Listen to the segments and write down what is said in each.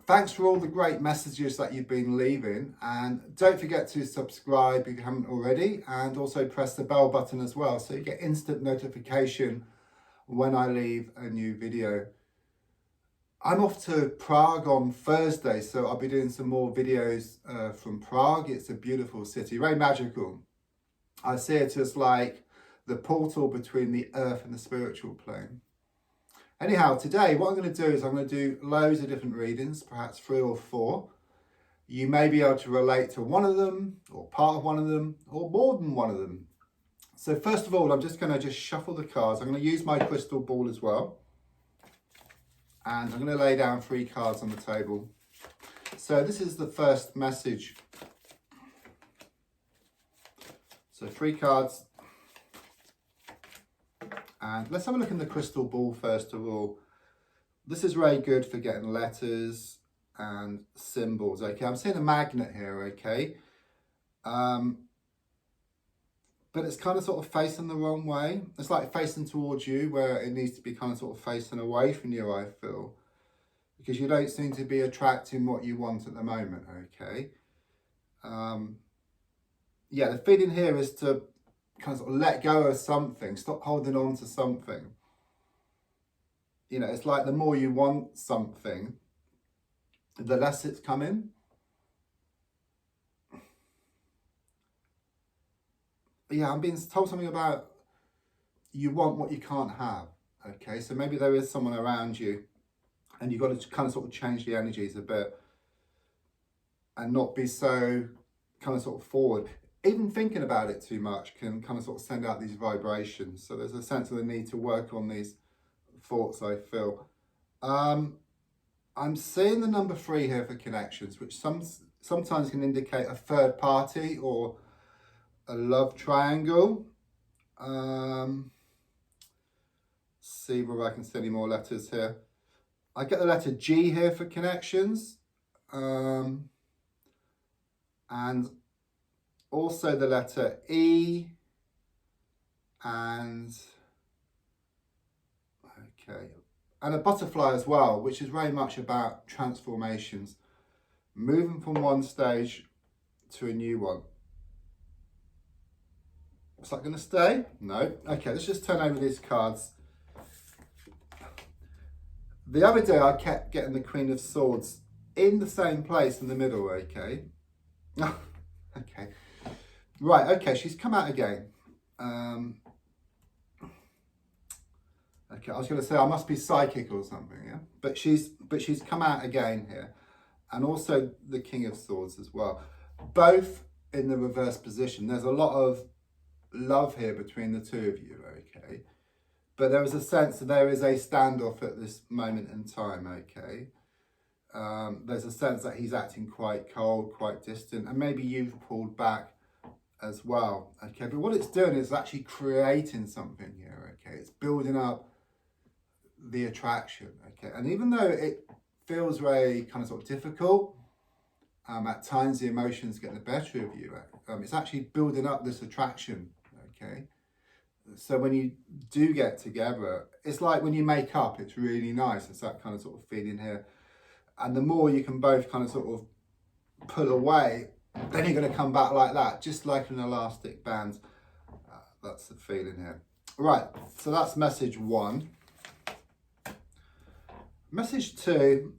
Thanks for all the great messages that you've been leaving, and don't forget to subscribe if you haven't already, and also press the bell button as well so you get instant notification when I leave a new video. I'm off to Prague on Thursday, so I'll be doing some more videos from Prague. It's a beautiful city, very magical. I see it as like the portal between the earth and the spiritual plane. Anyhow, today what I'm going to do is I'm going to do loads of different readings, perhaps 3 or 4. You may be able to relate to one of them, or part of one of them, or more than one of them. So first of all, I'm just going to shuffle the cards. I'm going to use my crystal ball as well. And I'm going to lay down 3 cards on the table. So this is the first message. So 3 cards. And let's have a look in the crystal ball first of all. This is very good for getting letters and symbols. Okay, I'm seeing a magnet here, okay? But it's kind of sort of facing the wrong way. It's like facing towards you where it needs to be kind of sort of facing away from you, I feel. Because you don't seem to be attracting what you want at the moment, okay? Yeah, the feeling here is to kind of sort of let go of something, stop holding on to something. You know, it's like the more you want something, the less it's coming. Yeah, I'm being told something about you want what you can't have, okay? So maybe there is someone around you and you've got to kind of sort of change the energies a bit and not be so kind of sort of forward. Even thinking about it too much can kind of sort of send out these vibrations. So there's a sense of the need to work on these thoughts, I feel. I'm seeing the number 3 here for connections, which sometimes can indicate a third party or a love triangle. See whether I can see any more letters here. I get the letter G here for connections. And also the letter E, and okay, and a butterfly as well, which is very much about transformations, moving from one stage to a new one. Is that going to stay? No. Okay, let's just turn over these cards. The other day I kept getting the Queen of Swords in the same place in the middle, okay? Okay. Right, okay, she's come out again. Okay, I was going to say I must be psychic or something, yeah? But she's come out again here. And also the King of Swords as well. Both in the reverse position. There's a lot of love here between the two of you, okay? But there is a sense that there is a standoff at this moment in time, okay? There's a sense that he's acting quite cold, quite distant, and maybe you've pulled back as well, okay? But what it's doing is actually creating something here, okay? It's building up the attraction, okay? And even though it feels very kind of sort of difficult, at times the emotions get the better of you, it's actually building up this attraction, okay? So when you do get together, it's like when you make up, it's really nice. It's that kind of sort of feeling here. And the more you can both kind of sort of pull away, then you're going to come back like that, just like an elastic band. That's the feeling here. Right, so that's message 1. Message 2,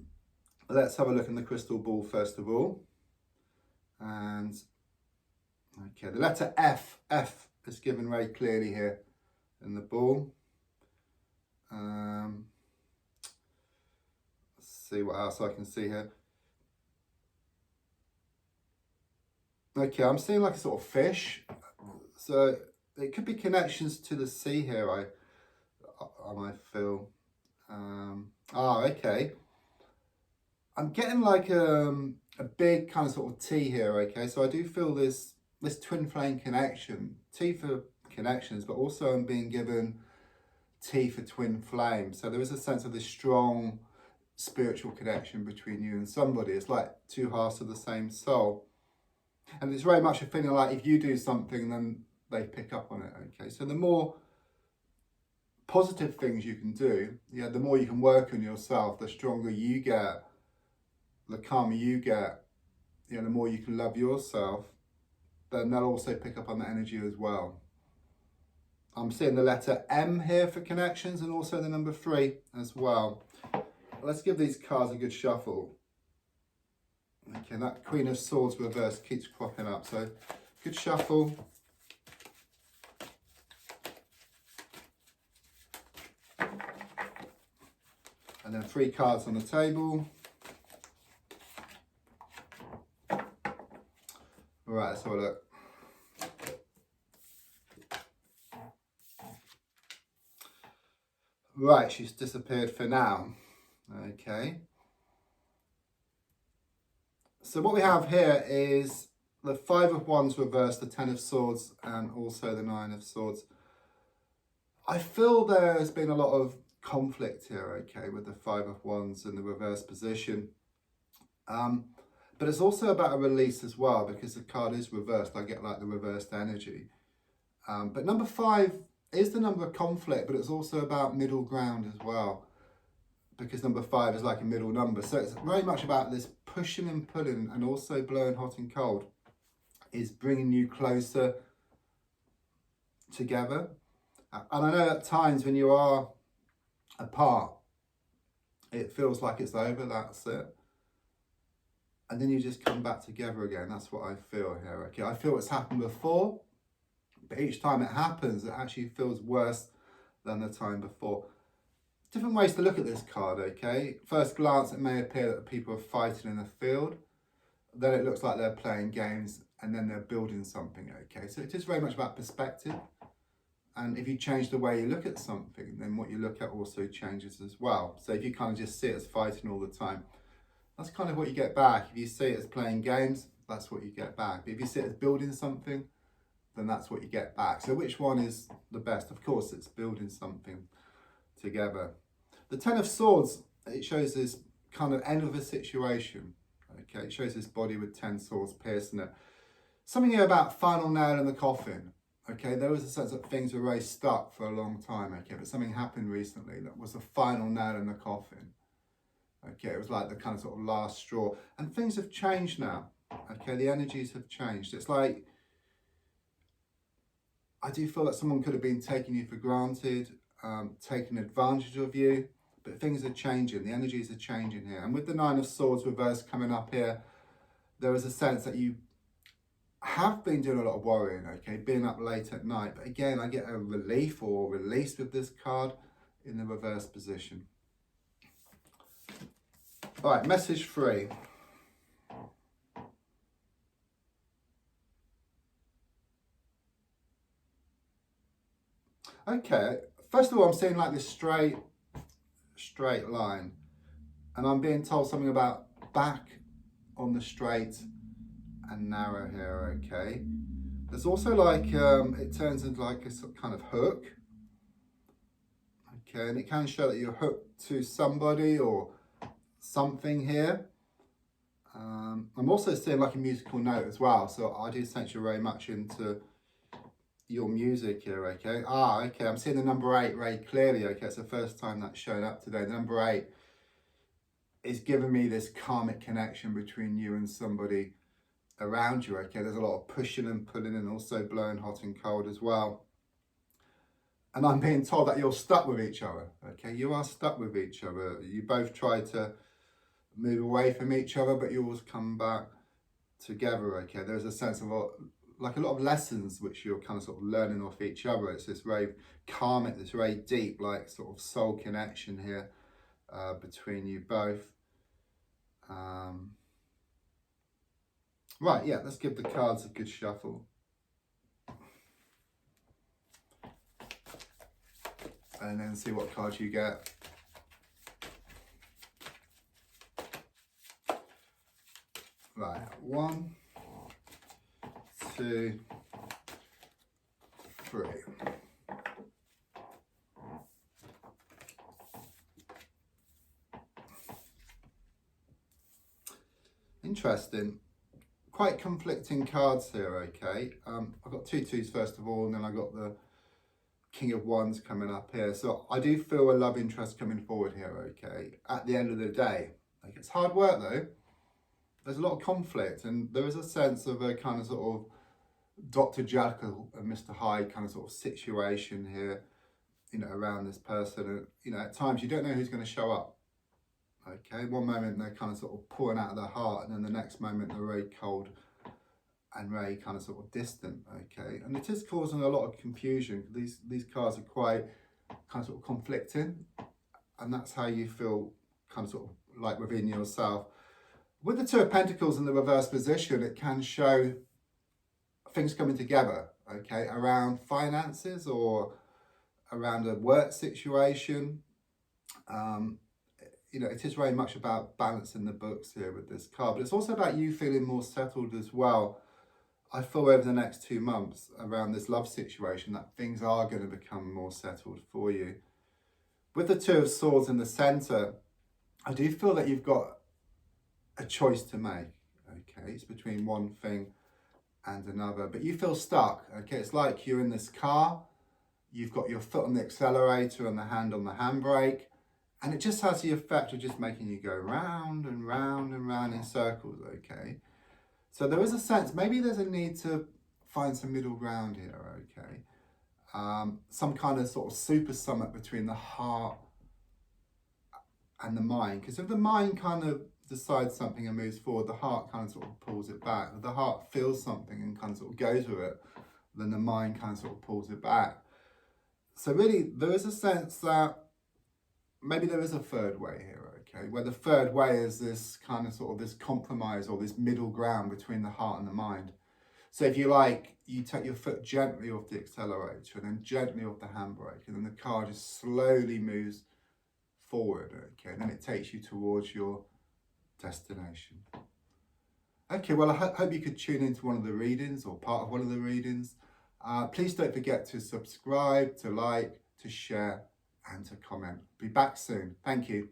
let's have a look in the crystal ball first of all. And, okay, the letter F is given very clearly here in the ball. Let's see what else I can see here. Okay, I'm seeing like a sort of fish. So it could be connections to the sea here, I might feel. Okay. I'm getting like a big kind of sort of T here, okay? So I do feel this twin flame connection. T for connections, but also I'm being given T for twin flame. So there is a sense of this strong spiritual connection between you and somebody. It's like 2 halves of the same soul. And it's very much a feeling like if you do something, then they pick up on it, okay? So the more positive things you can do, yeah, the more you can work on yourself, the stronger you get the calmer you get, you know, the more you can love yourself, then they'll also pick up on the energy as well. I'm seeing the letter M here for connections and also the number 3 as well. Let's give these cards a good shuffle. Okay, that Queen of Swords reverse keeps cropping up, so good shuffle. And then 3 cards on the table. Right, let's have a look. Right, she's disappeared for now. Okay. So what we have here is the 5 of Wands reversed, the 10 of Swords, and also the 9 of Swords. I feel there has been a lot of conflict here, okay, with the 5 of Wands in the reverse position. But it's also about a release as well, because the card is reversed. I get like the reversed energy. But number 5 is the number of conflict, but it's also about middle ground as well, because number 5 is like a middle number. So it's very much about this pushing and pulling, and also blowing hot and cold is bringing you closer together. And I know at times when you are apart, it feels like it's over, that's it. And then you just come back together again. That's what I feel here, okay? I feel it's happened before, but each time it happens, it actually feels worse than the time before. Different ways to look at this card, okay? First glance, it may appear that people are fighting in the field. Then it looks like they're playing games, and then they're building something, okay? So it is very much about perspective. And if you change the way you look at something, then what you look at also changes as well. So if you kind of just see it as fighting all the time, that's kind of what you get back. If you see it as playing games, that's what you get back. But if you see it as building something, then that's what you get back. So which one is the best? Of course, it's building something together. The 10 of Swords, it shows this kind of end of a situation. Okay, it shows this body with 10 swords piercing it. Something here about final nail in the coffin. Okay, there was a sense that things were very stuck for a long time. Okay, but something happened recently that was the final nail in the coffin. Okay, it was like the kind of sort of last straw. And things have changed now. Okay, the energies have changed. It's like, I do feel that someone could have been taking you for granted, taking advantage of you, but things are changing. The energies are changing here. And with the 9 of Swords reverse coming up here, there is a sense that you have been doing a lot of worrying, okay, being up late at night. But again, I get a relief or release with this card in the reverse position. All right, message 3. Okay, first of all, I'm seeing like this straight line, and I'm being told something about back on the straight and narrow here, okay? There's also like, it turns into like a kind of hook, okay, and it can show that you're hooked to somebody or something here. I'm also seeing like a musical note as well, so I do sense you're very much into your music here, okay? Okay, I'm seeing the number 8 very clearly, okay? It's the first time that's shown up today. The number 8 is giving me this karmic connection between you and somebody around you, okay? There's a lot of pushing and pulling and also blowing hot and cold as well. And I'm being told that you're stuck with each other, okay? You are stuck with each other. You both try to move away from each other, but you always come back together, okay? There's a sense of like a lot of lessons which you're kind of sort of learning off each other. It's this very karmic, this very deep, like sort of soul connection here between you both. Right, yeah, let's give the cards a good shuffle. And then see what cards you get. Right, 1, 2, 3. Interesting. Quite conflicting cards here, okay? I've got 2 twos first of all, and then I got the King of Wands coming up here. So I do feel a love interest coming forward here, okay? At the end of the day. Like, it's hard work though. there's a lot of conflict, and there is a sense of a kind of sort of Dr. Jekyll and Mr. Hyde kind of sort of situation here, you know, around this person. And, you know, at times you don't know who's going to show up. Okay, one moment they're kind of sort of pouring out of their heart, and then the next moment they're very cold and very kind of sort of distant. Okay, and it is causing a lot of confusion. These cards are quite kind of sort of conflicting, and that's how you feel kind of sort of like within yourself. With the Two of Pentacles in the reverse position, it can show things coming together, okay, around finances or around a work situation. You know, it is very much about balancing the books here with this card, but it's also about you feeling more settled as well. I feel over the next 2 months around this love situation that things are going to become more settled for you. With the Two of Swords in the center, I do feel that you've got a choice to make, okay? It's between one thing and another, but you feel stuck, okay? It's like you're in this car, you've got your foot on the accelerator and the hand on the handbrake, and it just has the effect of just making you go round and round and round in circles, okay? So there is a sense, maybe there's a need to find some middle ground here, okay? Some kind of sort of super summit between the heart and the mind. Because if the mind kind of decides something and moves forward, the heart kind of sort of pulls it back. If the heart feels something and kind of sort of goes with it, then the mind kind of sort of pulls it back. So really, there is a sense that maybe there is a third way here, okay? Where the third way is this kind of sort of this compromise or this middle ground between the heart and the mind. So if you like, you take your foot gently off the accelerator and then gently off the handbrake, and then the car just slowly moves forward, okay? And then it takes you towards your destination. Okay, well, I hope you could tune into one of the readings or part of one of the readings. Please don't forget to subscribe, to like, to share, and to comment. Be back soon. Thank you.